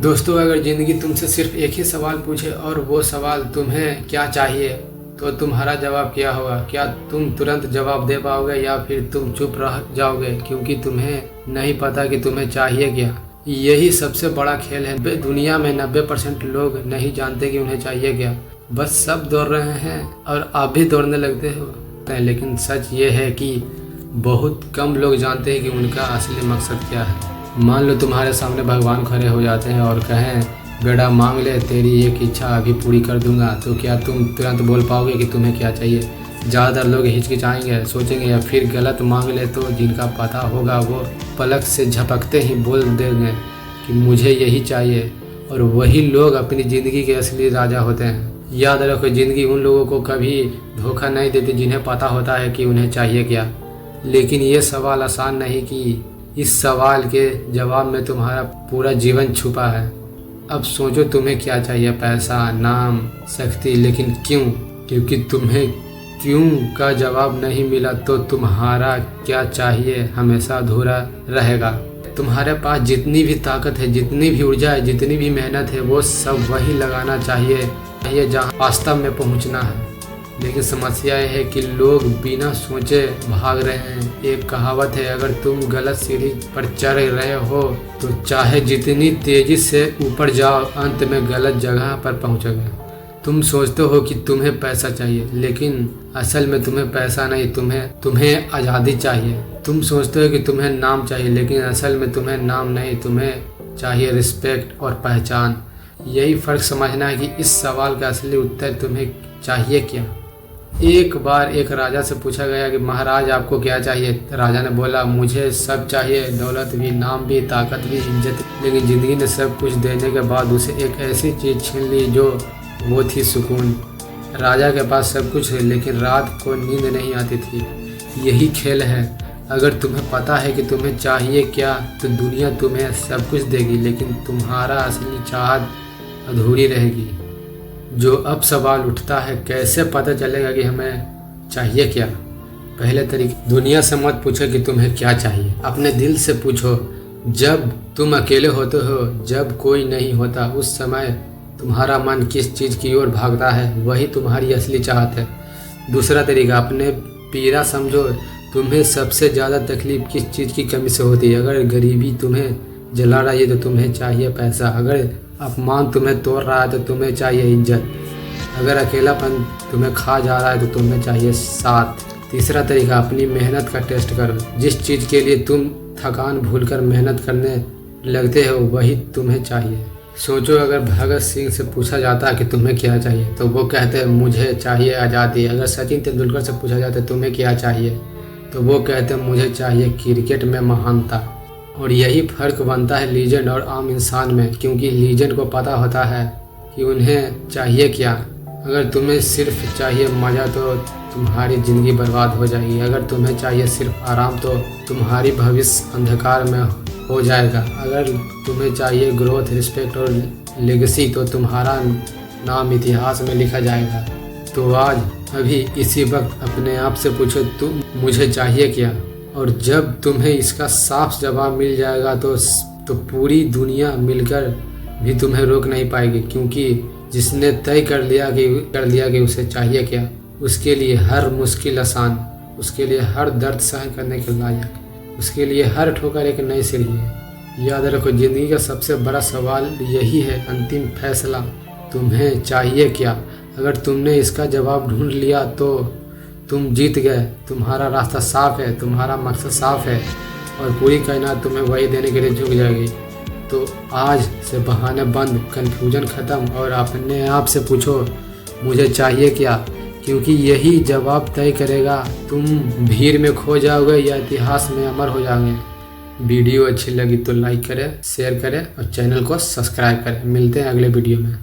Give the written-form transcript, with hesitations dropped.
दोस्तों, अगर ज़िंदगी तुमसे सिर्फ एक ही सवाल पूछे और वो सवाल तुम्हें क्या चाहिए, तो तुम्हारा जवाब क्या होगा? क्या तुम तुरंत जवाब दे पाओगे या फिर तुम चुप रह जाओगे क्योंकि तुम्हें नहीं पता कि तुम्हें चाहिए क्या? यही सबसे बड़ा खेल है। दुनिया में 90% लोग नहीं जानते कि उन्हें चाहिए क्या। बस सब दौड़ रहे हैं और आप भी दौड़ने लगते हो, लेकिन सच ये है कि बहुत कम लोग जानते हैं कि उनका असली मकसद क्या है। मान लो तुम्हारे सामने भगवान खड़े हो जाते हैं और कहें, बेटा मांग ले, तेरी एक इच्छा अभी पूरी कर दूंगा, तो क्या तुम तुरंत बोल पाओगे कि तुम्हें क्या चाहिए? ज़्यादातर लोग हिचकिचाएंगे, सोचेंगे या फिर गलत मांग ले तो जिनका पता होगा वो पलक से झपकते ही बोल देंगे कि मुझे यही चाहिए, और वही लोग अपनी ज़िंदगी के असली राजा होते हैं। याद रखो, ज़िंदगी उन लोगों को कभी धोखा नहीं देती जिन्हें पता होता है कि उन्हें चाहिए क्या। लेकिन ये सवाल आसान नहीं कि इस सवाल के जवाब में तुम्हारा पूरा जीवन छुपा है। अब सोचो तुम्हें क्या चाहिए? पैसा, नाम, शक्ति, लेकिन क्यों? क्योंकि तुम्हें क्यों का जवाब नहीं मिला तो तुम्हारा क्या चाहिए हमेशा अधूरा रहेगा। तुम्हारे पास जितनी भी ताकत है, जितनी भी ऊर्जा है, जितनी भी मेहनत है, वो सब वही लगाना चाहिए जहाँ वास्तव में पहुँचना है। लेकिन समस्या यह है कि लोग बिना सोचे भाग रहे हैं। एक कहावत है, अगर तुम गलत सीढ़ी पर चढ़ रहे हो तो चाहे जितनी तेजी से ऊपर जाओ, अंत में गलत जगह पर पहुंचोगे। तुम सोचते हो कि तुम्हें पैसा चाहिए, लेकिन असल में तुम्हें पैसा नहीं, तुम्हें आज़ादी चाहिए। तुम सोचते हो कि तुम्हें नाम चाहिए, लेकिन असल में तुम्हें नाम नहीं, तुम्हें चाहिए रिस्पेक्ट और पहचान। यही फ़र्क समझना है कि इस सवाल का असली उत्तर तुम्हें चाहिए क्या। एक बार एक राजा से पूछा गया कि महाराज आपको क्या चाहिए? राजा ने बोला, मुझे सब चाहिए, दौलत भी, नाम भी, ताकत भी, इज्जत। लेकिन ज़िंदगी ने सब कुछ देने के बाद उसे एक ऐसी चीज़ छीन ली जो वो थी सुकून। राजा के पास सब कुछ है, लेकिन रात को नींद नहीं आती थी। यही खेल है। अगर तुम्हें पता है कि तुम्हें चाहिए क्या, तो दुनिया तुम्हें सब कुछ देगी, लेकिन तुम्हारा असली चाहत अधूरी रहेगी। जो अब सवाल उठता है, कैसे पता चलेगा कि हमें चाहिए क्या? पहले तरीके, दुनिया से मत पूछो कि तुम्हें क्या चाहिए, अपने दिल से पूछो। जब तुम अकेले होते हो, जब कोई नहीं होता, उस समय तुम्हारा मन किस चीज़ की ओर भागता है, वही तुम्हारी असली चाहत है। दूसरा तरीका, अपने पीड़ा समझो। तुम्हें सबसे ज़्यादा तकलीफ किस चीज़ की कमी से होती है? अगर गरीबी तुम्हें जला रही है तो तुम्हें चाहिए पैसा। अगर अपमान तुम्हें तोड़ रहा है तो तुम्हें चाहिए इज्जत। अगर अकेलापन तुम्हें खा जा रहा है तो तुम्हें चाहिए साथ। तीसरा तरीका, अपनी मेहनत का टेस्ट करो। जिस चीज़ के लिए तुम थकान भूलकर मेहनत करने लगते हो, वही तुम्हें चाहिए। सोचो, अगर भगत सिंह से पूछा जाता कि तुम्हें क्या चाहिए, तो वो कहते हैं मुझे चाहिए आज़ादी। अगर सचिन तेंदुलकर से पूछा जाता तुम्हें क्या चाहिए, तो वो कहते हैं मुझे चाहिए क्रिकेट में महानता। और यही फ़र्क बनता है लीजेंड और आम इंसान में, क्योंकि लीजेंड को पता होता है कि उन्हें चाहिए क्या। अगर तुम्हें सिर्फ चाहिए मज़ा तो तुम्हारी ज़िंदगी बर्बाद हो जाएगी। अगर तुम्हें चाहिए सिर्फ आराम तो तुम्हारी भविष्य अंधकार में हो जाएगा। अगर तुम्हें चाहिए ग्रोथ, रिस्पेक्ट और लेगेसी तो तुम्हारा नाम इतिहास में लिखा जाएगा। तो आज अभी इसी वक्त अपने आप से पूछो, तुम मुझे चाहिए क्या? और जब तुम्हें इसका साफ जवाब मिल जाएगा तो पूरी दुनिया मिलकर भी तुम्हें रोक नहीं पाएगी, क्योंकि जिसने तय कर लिया कि उसे चाहिए क्या, उसके लिए हर मुश्किल आसान, उसके लिए हर दर्द सहन करने के लायक, उसके लिए हर ठोकर एक नई सीढ़ी है। याद रखो, ज़िंदगी का सबसे बड़ा सवाल यही है, अंतिम फैसला तुम्हें चाहिए क्या। अगर तुमने इसका जवाब ढूंढ लिया तो तुम जीत गए। तुम्हारा रास्ता साफ है, तुम्हारा मकसद साफ है, और पूरी कायनात तुम्हें वही देने के लिए झुक जाएगी। तो आज से बहाने बंद, कन्फ्यूजन ख़त्म, और अपने आप से पूछो मुझे चाहिए क्या, क्योंकि यही जवाब तय करेगा तुम भीड़ में खो जाओगे या इतिहास में अमर हो जाओगे। वीडियो अच्छी लगी तो लाइक करें, शेयर करें और चैनल को सब्सक्राइब करें। मिलते हैं अगले वीडियो में।